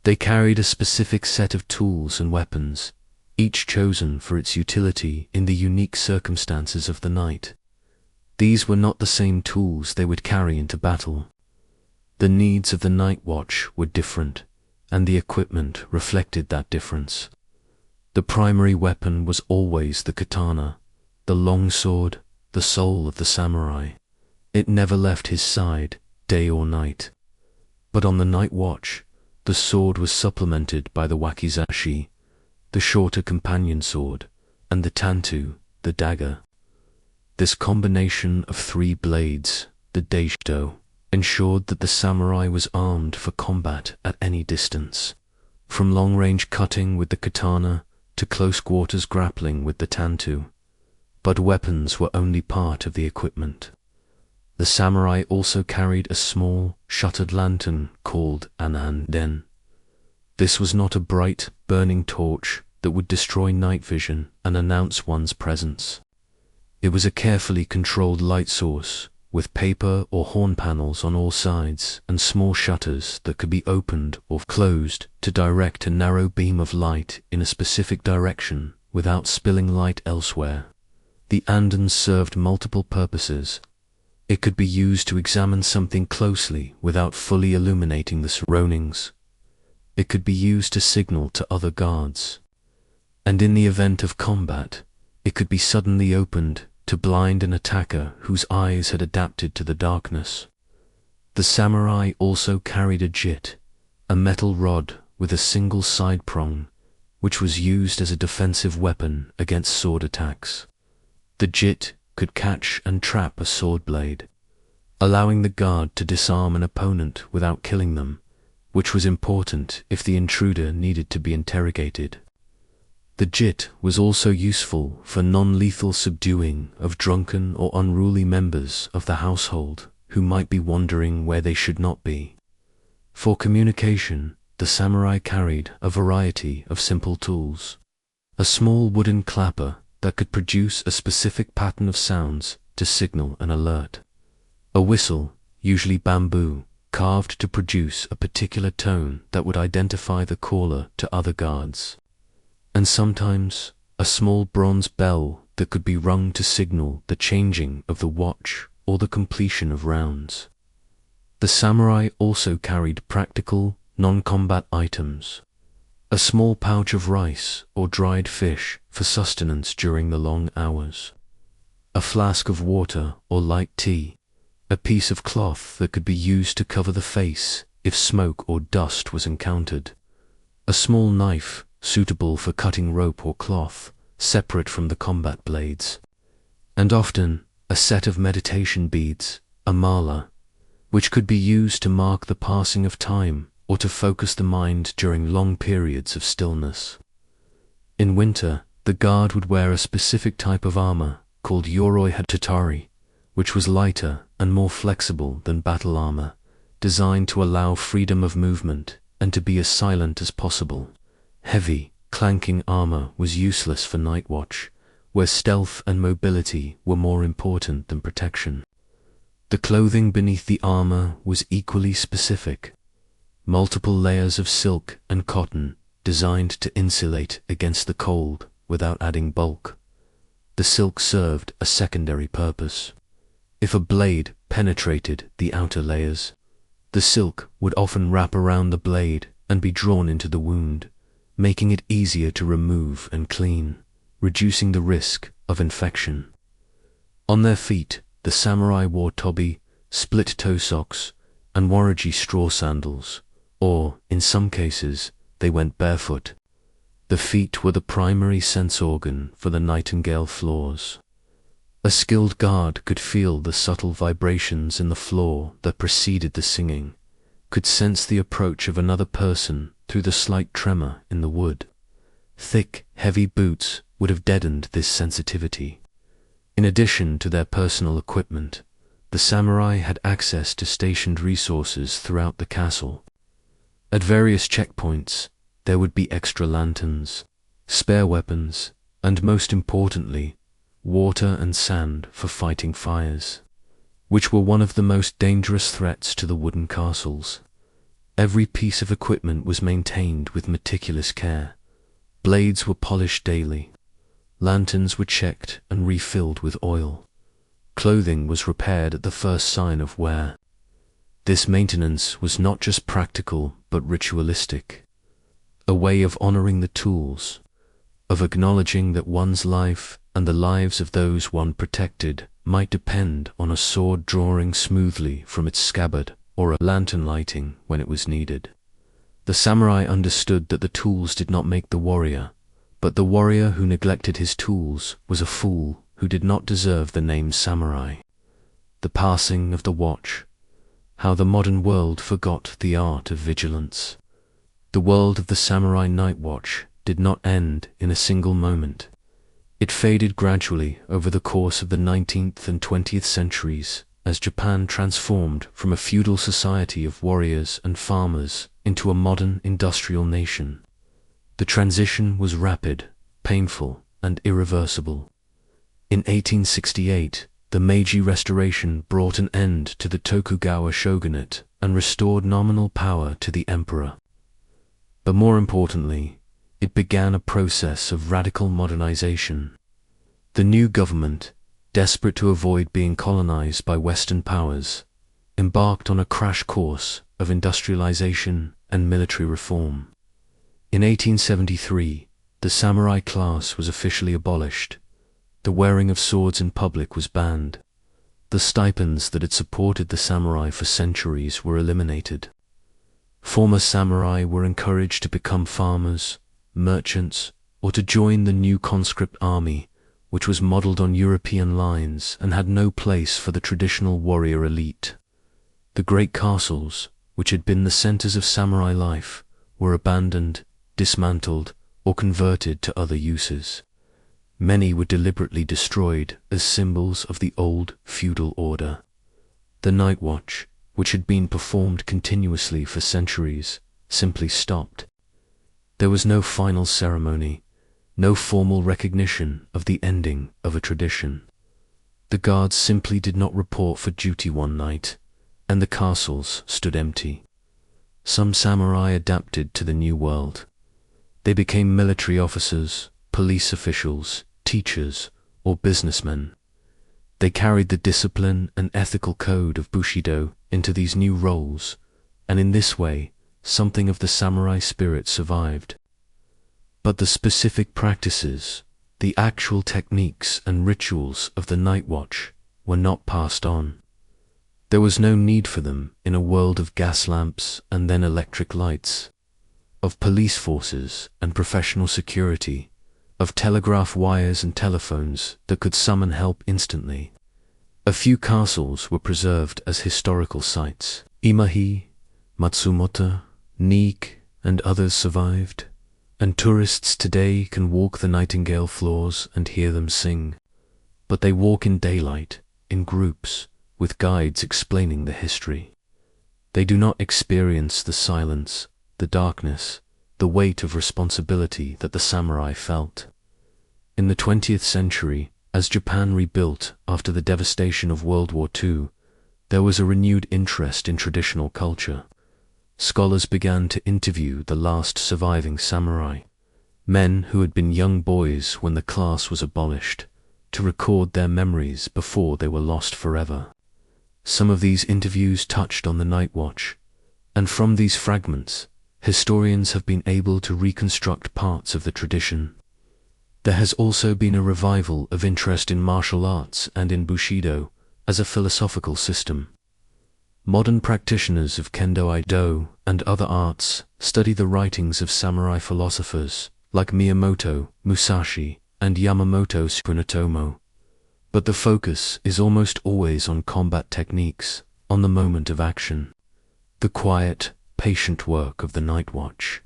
They carried a specific set of tools and weapons, each chosen for its utility in the unique circumstances of the night. These were not the same tools they would carry into battle. The needs of the night watch were different, and the equipment reflected that difference. The primary weapon was always the katana, the long sword, the soul of the samurai. It never left his side, day or night. But on the night watch, the sword was supplemented by the wakizashi, the shorter companion sword, and the tantu, the dagger. This combination of 3 blades, the Bushidō, ensured that the samurai was armed for combat at any distance, from long-range cutting with the katana to close-quarters grappling with the tantu. But weapons were only part of the equipment. The samurai also carried a small, shuttered lantern called an anden. This was not a bright, burning torch that would destroy night vision and announce one's presence. It was a carefully controlled light source, with paper or horn panels on all sides and small shutters that could be opened or closed to direct a narrow beam of light in a specific direction without spilling light elsewhere. The anden served multiple purposes. It could be used to examine something closely without fully illuminating the surroundings. It could be used to signal to other guards. And in the event of combat, it could be suddenly opened to blind an attacker whose eyes had adapted to the darkness. The samurai also carried a jit, a metal rod with a single side prong, which was used as a defensive weapon against sword attacks. The jit could catch and trap a sword blade, allowing the guard to disarm an opponent without killing them, which was important if the intruder needed to be interrogated. The jit was also useful for non-lethal subduing of drunken or unruly members of the household who might be wandering where they should not be. For communication, the samurai carried a variety of simple tools. A small wooden clapper that could produce a specific pattern of sounds to signal an alert. A whistle, usually bamboo, carved to produce a particular tone that would identify the caller to other guards. And sometimes a small bronze bell that could be rung to signal the changing of the watch or the completion of rounds. The samurai also carried practical, non-combat items. A small pouch of rice or dried fish for sustenance during the long hours. A flask of water or light tea. A piece of cloth that could be used to cover the face if smoke or dust was encountered. A small knife suitable for cutting rope or cloth, separate from the combat blades. And often a set of meditation beads, a mala, which could be used to mark the passing of time or to focus the mind during long periods of stillness. In winter, the guard would wear a specific type of armor called yoroi hatatari, which was lighter and more flexible than battle armor, designed to allow freedom of movement and to be as silent as possible. Heavy, clanking armor was useless for night watch, where stealth and mobility were more important than protection. The clothing beneath the armor was equally specific. Multiple layers of silk and cotton designed to insulate against the cold without adding bulk. The silk served a secondary purpose. If a blade penetrated the outer layers, the silk would often wrap around the blade and be drawn into the wound, making it easier to remove and clean, reducing the risk of infection. On their feet, the samurai wore tobi, split-toe socks, and waraji straw sandals, or, in some cases, they went barefoot. The feet were the primary sense organ for the Nightingale floors. A skilled guard could feel the subtle vibrations in the floor that preceded the singing, could sense the approach of another person through the slight tremor in the wood. Thick, heavy boots would have deadened this sensitivity. In addition to their personal equipment, the samurai had access to stationed resources throughout the castle. At various checkpoints, there would be extra lanterns, spare weapons, and most importantly, water and sand for fighting fires, which were one of the most dangerous threats to the wooden castles. Every piece of equipment was maintained with meticulous care. Blades were polished daily. Lanterns were checked and refilled with oil. Clothing was repaired at the first sign of wear. This maintenance was not just practical but ritualistic, a way of honoring the tools, of acknowledging that one's life and the lives of those one protected might depend on a sword drawing smoothly from its scabbard or a lantern lighting when it was needed. The samurai understood that the tools did not make the warrior, but the warrior who neglected his tools was a fool who did not deserve the name samurai. The passing of the watch. how the modern world forgot the art of vigilance. The world of the samurai night watch did not end in a single moment. It faded gradually over the course of the 19th and 20th centuries as Japan transformed from a feudal society of warriors and farmers into a modern industrial nation. The transition was rapid, painful, and irreversible. In 1868, the Meiji Restoration brought an end to the Tokugawa shogunate and restored nominal power to the emperor. But more importantly, it began a process of radical modernization. The new government, desperate to avoid being colonized by Western powers, embarked on a crash course of industrialization and military reform. In 1873, the samurai class was officially abolished. The wearing of swords in public was banned. The stipends that had supported the samurai for centuries were eliminated. Former samurai were encouraged to become farmers, merchants, or to join the new conscript army, which was modeled on European lines and had no place for the traditional warrior elite. The great castles, which had been the centers of samurai life, were abandoned, dismantled, or converted to other uses. Many were deliberately destroyed as symbols of the old feudal order. The night watch, which had been performed continuously for centuries, simply stopped. There was no final ceremony, no formal recognition of the ending of a tradition. The guards simply did not report for duty one night, and the castles stood empty. Some samurai adapted to the new world. They became military officers, police officials, teachers, or businessmen. They carried the discipline and ethical code of Bushidō into these new roles, and in this way, something of the samurai spirit survived. But the specific practices, the actual techniques and rituals of the night watch were not passed on. There was no need for them in a world of gas lamps and then electric lights, of police forces and professional security, of telegraph wires and telephones that could summon help instantly. A few castles were preserved as historical sites. Imahi, Matsumoto, Niik, and others survived, and tourists today can walk the Nightingale floors and hear them sing. But they walk in daylight, in groups, with guides explaining the history. They do not experience the silence, the darkness, the weight of responsibility that the samurai felt. In the 20th century, as Japan rebuilt after the devastation of World War II, there was a renewed interest in traditional culture. Scholars began to interview the last surviving samurai, men who had been young boys when the class was abolished, to record their memories before they were lost forever. Some of these interviews touched on the night watch, and from these fragments, historians have been able to reconstruct parts of the tradition. There has also been a revival of interest in martial arts and in Bushidō as a philosophical system. Modern practitioners of Kendo-Aido and other arts study the writings of samurai philosophers like Miyamoto, Musashi, and Yamamoto Spunatomo. But the focus is almost always on combat techniques, on the moment of action. The quiet, patient work of the night watch,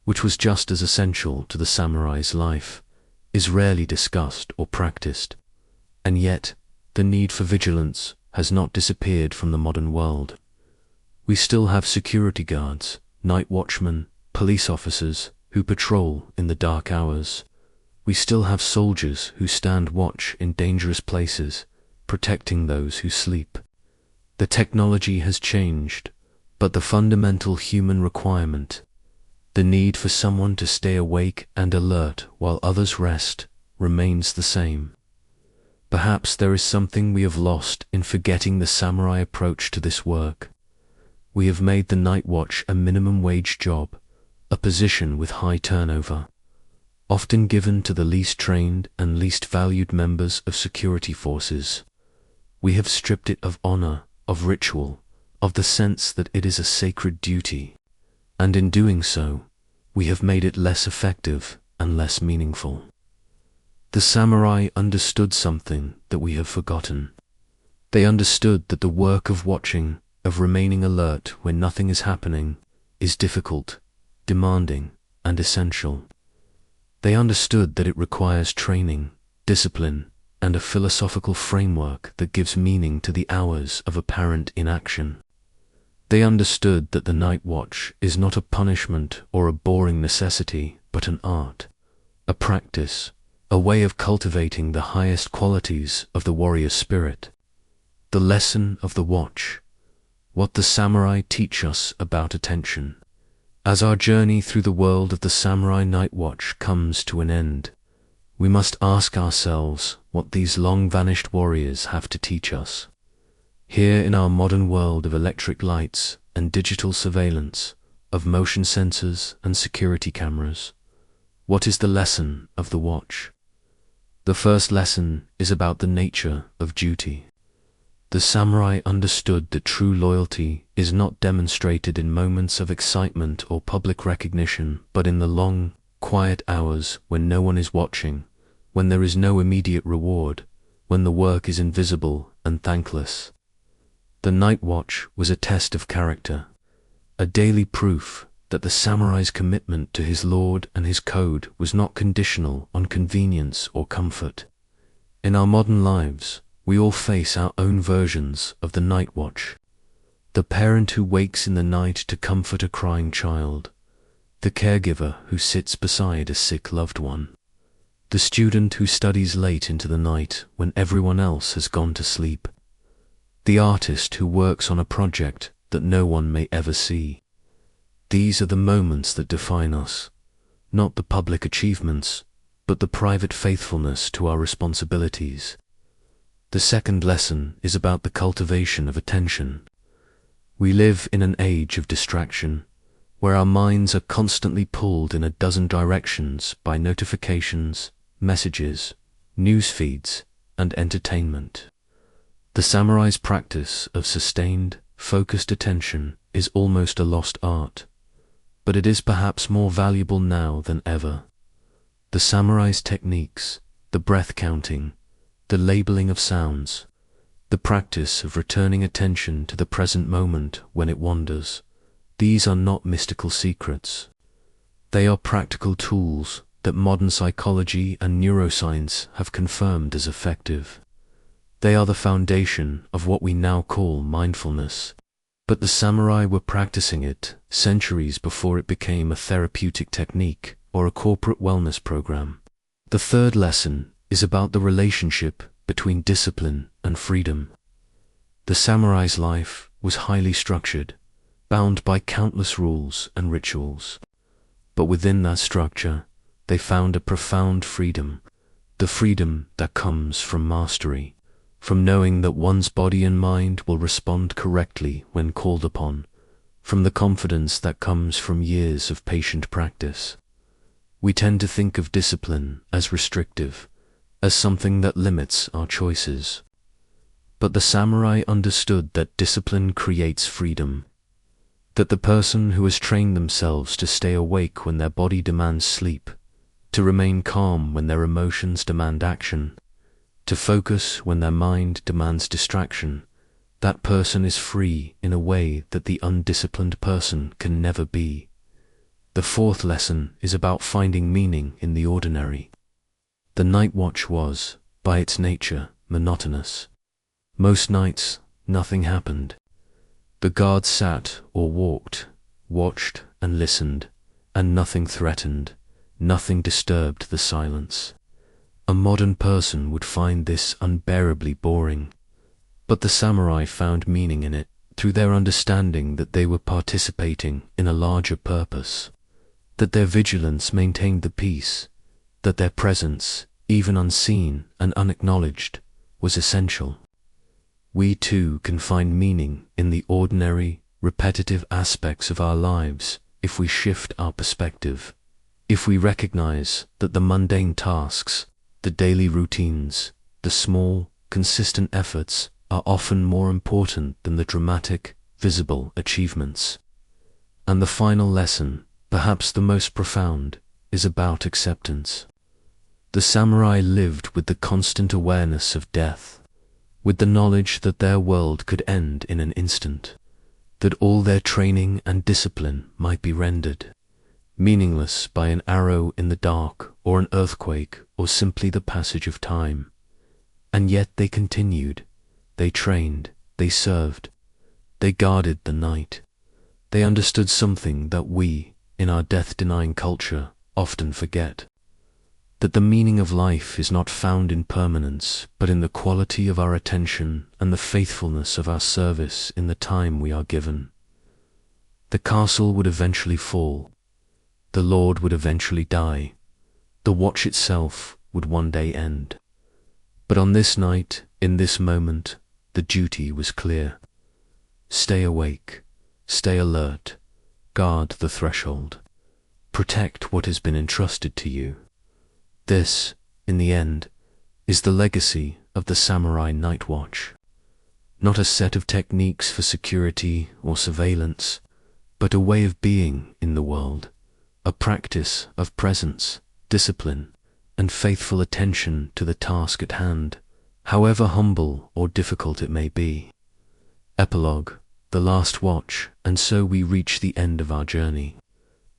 which was just as essential to the samurai's life, is rarely discussed or practiced. And yet, the need for vigilance has not disappeared from the modern world. We still have security guards, night watchmen, police officers who patrol in the dark hours. We still have soldiers who stand watch in dangerous places, protecting those who sleep. The technology has changed, but the fundamental human requirement, the need for someone to stay awake and alert while others rest, remains the same. Perhaps there is something we have lost in forgetting the samurai approach to this work. We have made the night watch a minimum wage job, a position with high turnover, often given to the least trained and least valued members of security forces. We have stripped it of honor, of ritual, of the sense that it is a sacred duty, and in doing so, we have made it less effective and less meaningful. The samurai understood something that we have forgotten. They understood that the work of watching, of of remaining alert when nothing is happening is difficult, demanding, and essential. They understood that it requires training, discipline, and a philosophical framework that gives meaning to the hours of apparent inaction. They understood that the night watch is not a punishment or a boring necessity, but an art, a practice, a way of cultivating the highest qualities of the warrior spirit. The lesson of the watch, what the samurai teach us about attention. As our journey through the world of the samurai night watch comes to an end, we must ask ourselves what these long-vanished warriors have to teach us. Here in our modern world of electric lights and digital surveillance, of motion sensors and security cameras, what is the lesson of the watch? The first lesson is about the nature of duty. The samurai understood that true loyalty is not demonstrated in moments of excitement or public recognition, but in the long, quiet hours when no one is watching, when there is no immediate reward, when the work is invisible and thankless. The night watch was a test of character, a daily proof that the samurai's commitment to his lord and his code was not conditional on convenience or comfort. In our modern lives, we all face our own versions of the night watch. The parent who wakes in the night to comfort a crying child, the caregiver who sits beside a sick loved one, the student who studies late into the night when everyone else has gone to sleep, the artist who works on a project that no one may ever see. These are the moments that define us, not the public achievements, but the private faithfulness to our responsibilities. The second lesson is about the cultivation of attention. We live in an age of distraction, where our minds are constantly pulled in a dozen directions by notifications, messages, news feeds, and entertainment. The samurai's practice of sustained, focused attention is almost a lost art, but it is perhaps more valuable now than ever. The samurai's techniques, the breath counting, the labeling of sounds, the practice of returning attention to the present moment when it wanders, these are not mystical secrets. They are practical tools that modern psychology and neuroscience have confirmed as effective. They are the foundation of what we now call mindfulness, but the samurai were practicing it centuries before it became a therapeutic technique or a corporate wellness program. The third lesson is about the relationship between discipline and freedom. The samurai's life was highly structured, bound by countless rules and rituals. But within that structure, they found a profound freedom, the freedom that comes from mastery, from knowing that one's body and mind will respond correctly when called upon, from the confidence that comes from years of patient practice. We tend to think of discipline as restrictive, as something that limits our choices. But the samurai understood that discipline creates freedom, that the person who has trained themselves to stay awake when their body demands sleep, to remain calm when their emotions demand action, to focus when their mind demands distraction, that person is free in a way that the undisciplined person can never be. The fourth lesson is about finding meaning in the ordinary. The night watch was, by its nature, monotonous. Most nights, nothing happened. The guards sat or walked, watched and listened, and nothing threatened, nothing disturbed the silence. A modern person would find this unbearably boring, but the samurai found meaning in it through their understanding that they were participating in a larger purpose, that their vigilance maintained the peace, that their presence, even unseen and unacknowledged, was essential. We too can find meaning in the ordinary, repetitive aspects of our lives if we shift our perspective, if we recognize that the mundane tasks, the daily routines, the small, consistent efforts are often more important than the dramatic, visible achievements. And the final lesson, perhaps the most profound, is about acceptance. The samurai lived with the constant awareness of death, with the knowledge that their world could end in an instant. that all their training and discipline might be rendered meaningless by an arrow in the dark, or an earthquake, or simply the passage of time. And yet they continued, they trained, they served, they guarded the night. They understood something that we, in our death-denying culture, often forget. That the meaning of life is not found in permanence, but in the quality of our attention and the faithfulness of our service in the time we are given. The castle would eventually fall. The Lord would eventually die. The watch itself would one day end. But on this night, in this moment, the duty was clear. Stay awake, stay alert, guard the threshold, protect what has been entrusted to you. This, in the end, is the legacy of the samurai night watch. Not a set of techniques for security or surveillance, but a way of being in the world, a practice of presence, discipline, and faithful attention to the task at hand, however humble or difficult it may be. Epilogue, the last watch, and so we reach the end of our journey.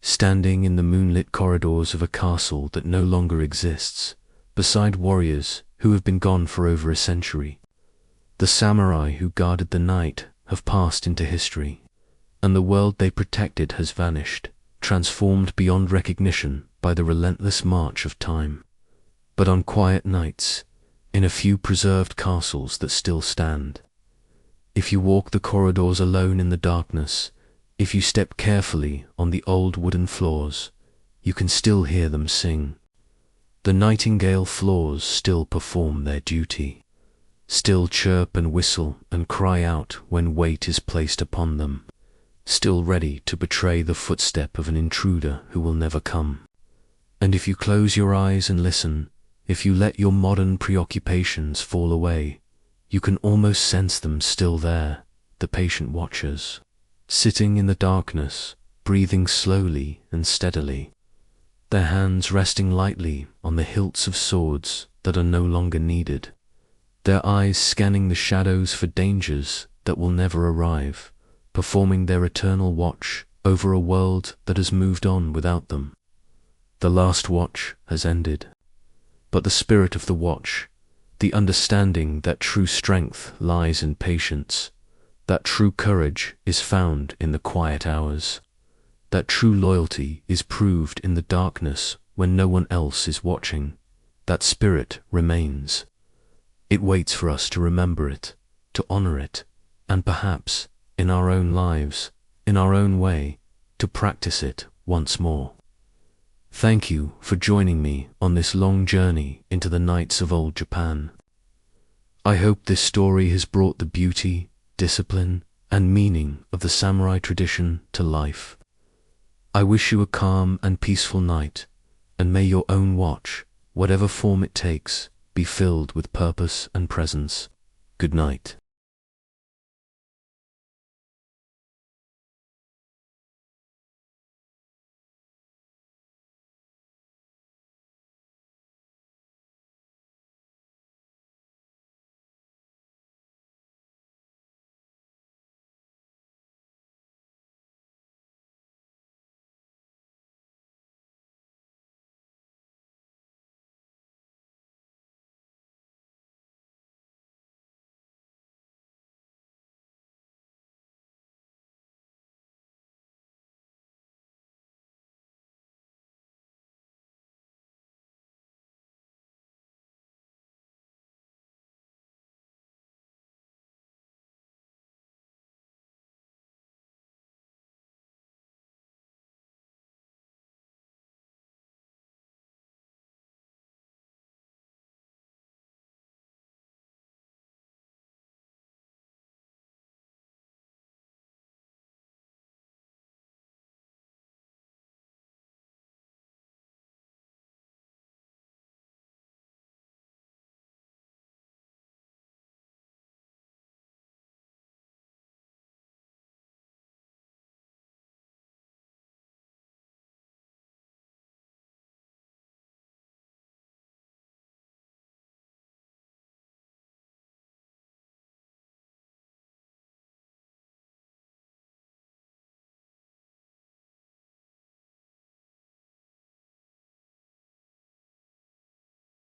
Standing in the moonlit corridors of a castle that no longer exists, beside warriors who have been gone for over a century. The samurai who guarded the night have passed into history, and the world they protected has vanished, transformed beyond recognition by the relentless march of time. But on quiet nights, in a few preserved castles that still stand, if you walk the corridors alone in the darkness, if you step carefully on the old wooden floors, you can still hear them sing. The nightingale floors still perform their duty, still chirp and whistle and cry out when weight is placed upon them, still ready to betray the footstep of an intruder who will never come. And if you close your eyes and listen, if you let your modern preoccupations fall away, you can almost sense them still there, the patient watchers, sitting in the darkness, breathing slowly and steadily, their hands resting lightly on the hilts of swords that are no longer needed, their eyes scanning the shadows for dangers that will never arrive, performing their eternal watch over a world that has moved on without them. The last watch has ended, but the spirit of the watch, the understanding that true strength lies in patience, that true courage is found in the quiet hours, that true loyalty is proved in the darkness when no one else is watching, that spirit remains. It waits for us to remember it, to honor it, and perhaps, in our own lives, in our own way, to practice it once more. Thank you for joining me on this long journey into the nights of old Japan. I hope this story has brought the beauty, discipline, and meaning of the samurai tradition to life. I wish you a calm and peaceful night, and may your own watch, whatever form it takes, be filled with purpose and presence. Good night.